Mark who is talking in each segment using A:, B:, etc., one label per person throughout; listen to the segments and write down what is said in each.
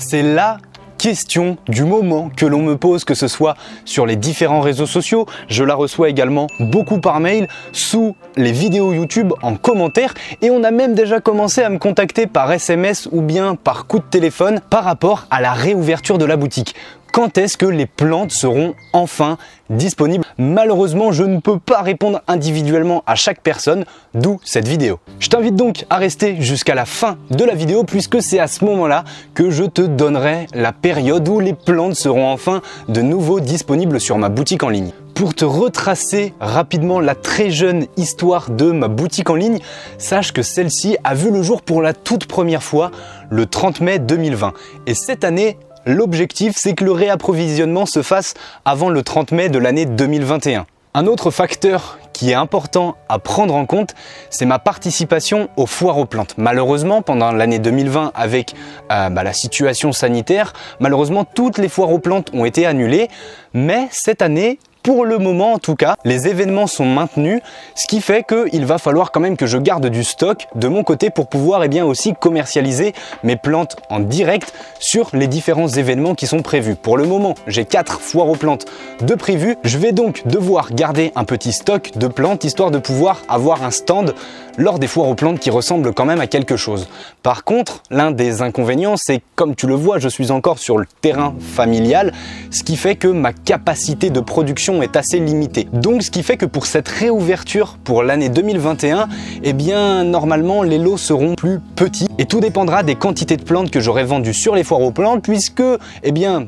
A: C'est la question du moment que l'on me pose, que ce soit sur les différents réseaux sociaux, je la reçois également beaucoup par mail, sous les vidéos YouTube, en commentaire, et on a même déjà commencé à me contacter par SMS ou bien par coup de téléphone par rapport à la réouverture de la boutique. Quand est-ce que les plantes seront enfin disponibles? Malheureusement, je ne peux pas répondre individuellement à chaque personne, d'où cette vidéo. Je t'invite donc à rester jusqu'à la fin de la vidéo puisque c'est à ce moment-là que je te donnerai la période où les plantes seront enfin de nouveau disponibles sur ma boutique en ligne. Pour te retracer rapidement la très jeune histoire de ma boutique en ligne, sache que celle-ci a vu le jour pour la toute première fois le 30 mai 2020. Et cette année, l'objectif, c'est que le réapprovisionnement se fasse avant le 30 mai de l'année 2021. Un autre facteur qui est important à prendre en compte, c'est ma participation aux foires aux plantes. Malheureusement, pendant l'année 2020, avec la situation sanitaire, malheureusement, toutes les foires aux plantes ont été annulées. Mais cette année, pour le moment en tout cas, les événements sont maintenus, ce qui fait qu'il va falloir quand même que je garde du stock de mon côté pour pouvoir aussi commercialiser mes plantes en direct sur les différents événements qui sont prévus. Pour le moment, j'ai 4 foires aux plantes de prévues. Je vais donc devoir garder un petit stock de plantes histoire de pouvoir avoir un stand lors des foires aux plantes qui ressemble quand même à quelque chose. Par contre, l'un des inconvénients, c'est comme tu le vois, je suis encore sur le terrain familial, ce qui fait que ma capacité de production est assez limitée. Donc ce qui fait que pour cette réouverture pour l'année 2021, normalement les lots seront plus petits et tout dépendra des quantités de plantes que j'aurai vendues sur les foires aux plantes puisque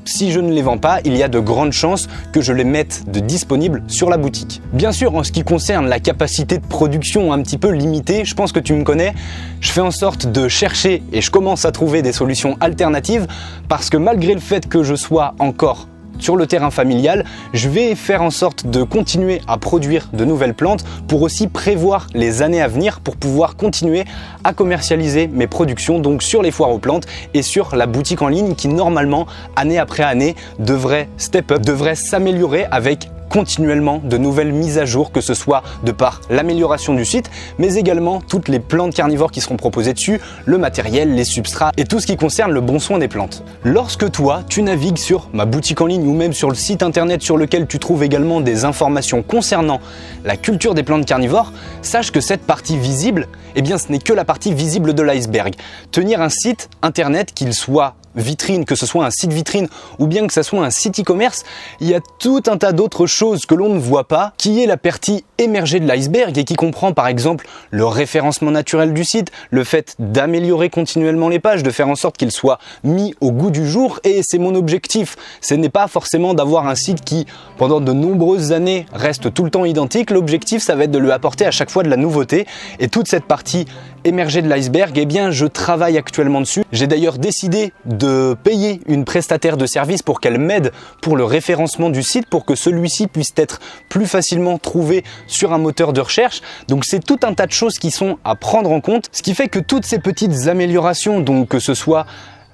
A: si je ne les vends pas, il y a de grandes chances que je les mette de disponibles sur la boutique. Bien sûr, en ce qui concerne la capacité de production un petit peu limitée, je pense que tu me connais, je fais en sorte de chercher et je commence à trouver des solutions alternatives parce que malgré le fait que je sois encore sur le terrain familial, je vais faire en sorte de continuer à produire de nouvelles plantes pour aussi prévoir les années à venir pour pouvoir continuer à commercialiser mes productions donc sur les foires aux plantes et sur la boutique en ligne qui normalement, année après année, devrait step up, devrait s'améliorer avec continuellement de nouvelles mises à jour, que ce soit de par l'amélioration du site, mais également toutes les plantes carnivores qui seront proposées dessus, le matériel, les substrats et tout ce qui concerne le bon soin des plantes. Lorsque toi, tu navigues sur ma boutique en ligne ou même sur le site internet sur lequel tu trouves également des informations concernant la culture des plantes carnivores, sache que cette partie visible, ce n'est que la partie visible de l'iceberg. Tenir un site internet, qu'il soit vitrine, que ce soit un site vitrine ou bien que ce soit un site e-commerce, il y a tout un tas d'autres choses que l'on ne voit pas, qui est la partie émergée de l'iceberg et qui comprend par exemple le référencement naturel du site, le fait d'améliorer continuellement les pages, de faire en sorte qu'ils soient mis au goût du jour et c'est mon objectif. Ce n'est pas forcément d'avoir un site qui pendant de nombreuses années reste tout le temps identique, l'objectif ça va être de lui apporter à chaque fois de la nouveauté et toute cette partie émergée de l'iceberg, je travaille actuellement dessus. J'ai d'ailleurs décidé de payer une prestataire de service pour qu'elle m'aide pour le référencement du site pour que celui-ci puisse être plus facilement trouvé sur un moteur de recherche. Donc c'est tout un tas de choses qui sont à prendre en compte, ce qui fait que toutes ces petites améliorations, donc que ce soit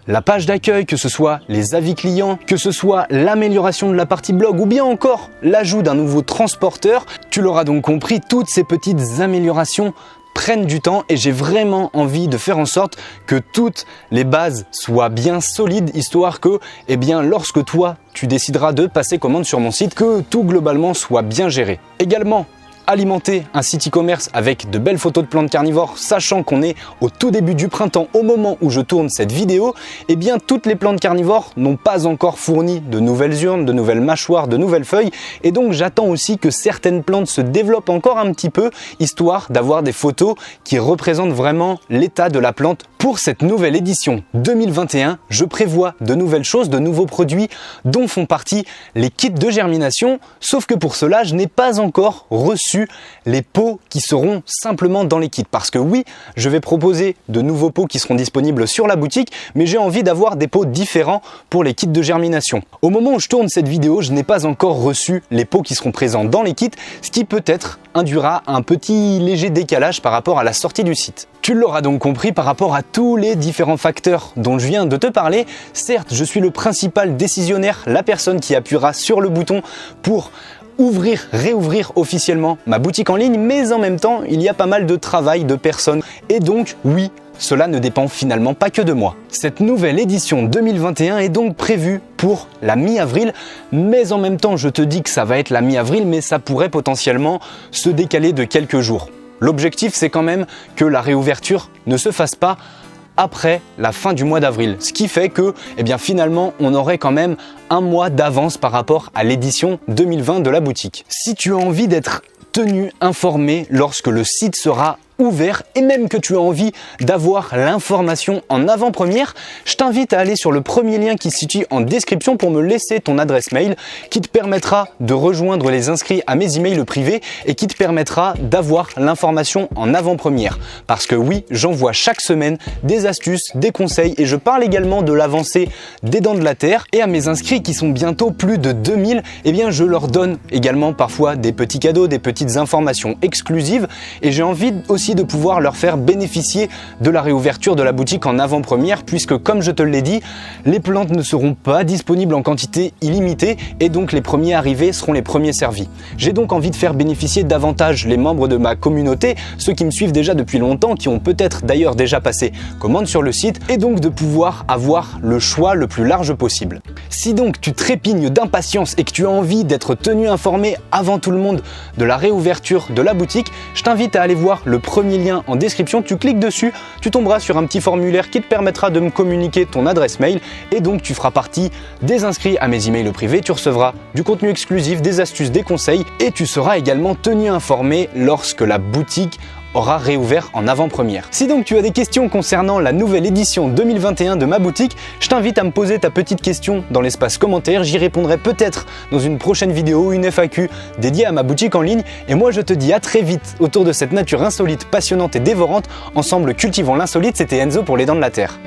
A: la page d'accueil, que ce soit les avis clients, que ce soit l'amélioration de la partie blog ou bien encore l'ajout d'un nouveau transporteur, tu l'auras donc compris, toutes ces petites améliorations prennent du temps et j'ai vraiment envie de faire en sorte que toutes les bases soient bien solides, histoire que, lorsque toi, tu décideras de passer commande sur mon site, que tout globalement soit bien géré. Également, alimenter un site e-commerce avec de belles photos de plantes carnivores, sachant qu'on est au tout début du printemps au moment où je tourne cette vidéo, toutes les plantes carnivores n'ont pas encore fourni de nouvelles urnes, de nouvelles mâchoires, de nouvelles feuilles et donc j'attends aussi que certaines plantes se développent encore un petit peu, histoire d'avoir des photos qui représentent vraiment l'état de la plante. Pour cette nouvelle édition 2021, je prévois de nouvelles choses, de nouveaux produits dont font partie les kits de germination, sauf que pour cela, je n'ai pas encore reçu les pots qui seront simplement dans les kits. Parce que oui, je vais proposer de nouveaux pots qui seront disponibles sur la boutique, mais j'ai envie d'avoir des pots différents pour les kits de germination. Au moment où je tourne cette vidéo, je n'ai pas encore reçu les pots qui seront présents dans les kits, ce qui peut-être induira un petit léger décalage par rapport à la sortie du site. Tu l'auras donc compris, par rapport à tous les différents facteurs dont je viens de te parler, certes, je suis le principal décisionnaire, la personne qui appuiera sur le bouton pour réouvrir officiellement ma boutique en ligne, mais en même temps, il y a pas mal de travail de personnes. Et donc, oui, cela ne dépend finalement pas que de moi. Cette nouvelle édition 2021 est donc prévue pour la mi-avril, mais en même temps je te dis que ça va être la mi-avril, mais ça pourrait potentiellement se décaler de quelques jours. L'objectif c'est quand même que la réouverture ne se fasse pas après la fin du mois d'avril, ce qui fait que finalement on aurait quand même un mois d'avance par rapport à l'édition 2020 de la boutique. Si tu as envie d'être tenu informé lorsque le site sera ouvert et même que tu as envie d'avoir l'information en avant-première, je t'invite à aller sur le premier lien qui se situe en description pour me laisser ton adresse mail qui te permettra de rejoindre les inscrits à mes emails privés et qui te permettra d'avoir l'information en avant-première. Parce que oui, j'envoie chaque semaine des astuces, des conseils et je parle également de l'avancée des Dents de la Terre. Et à mes inscrits qui sont bientôt plus de 2000, je leur donne également parfois des petits cadeaux, des petites informations exclusives et j'ai envie aussi de pouvoir leur faire bénéficier de la réouverture de la boutique en avant-première puisque comme je te l'ai dit, les plantes ne seront pas disponibles en quantité illimitée et donc les premiers arrivés seront les premiers servis. J'ai donc envie de faire bénéficier davantage les membres de ma communauté, ceux qui me suivent déjà depuis longtemps, qui ont peut-être d'ailleurs déjà passé commande sur le site et donc de pouvoir avoir le choix le plus large possible. Si donc tu trépignes d'impatience et que tu as envie d'être tenu informé avant tout le monde de la réouverture de la boutique, je t'invite à aller voir le premier lien en description, tu cliques dessus, tu tomberas sur un petit formulaire qui te permettra de me communiquer ton adresse mail et donc tu feras partie des inscrits à mes emails privés, tu recevras du contenu exclusif, des astuces, des conseils et tu seras également tenu informé lorsque la boutique aura réouvert en avant-première. Si donc tu as des questions concernant la nouvelle édition 2021 de ma boutique, je t'invite à me poser ta petite question dans l'espace commentaire, j'y répondrai peut-être dans une prochaine vidéo, une FAQ dédiée à ma boutique en ligne et moi je te dis à très vite autour de cette nature insolite, passionnante et dévorante. Ensemble cultivons l'insolite, c'était Enzo pour les Dents de la Terre.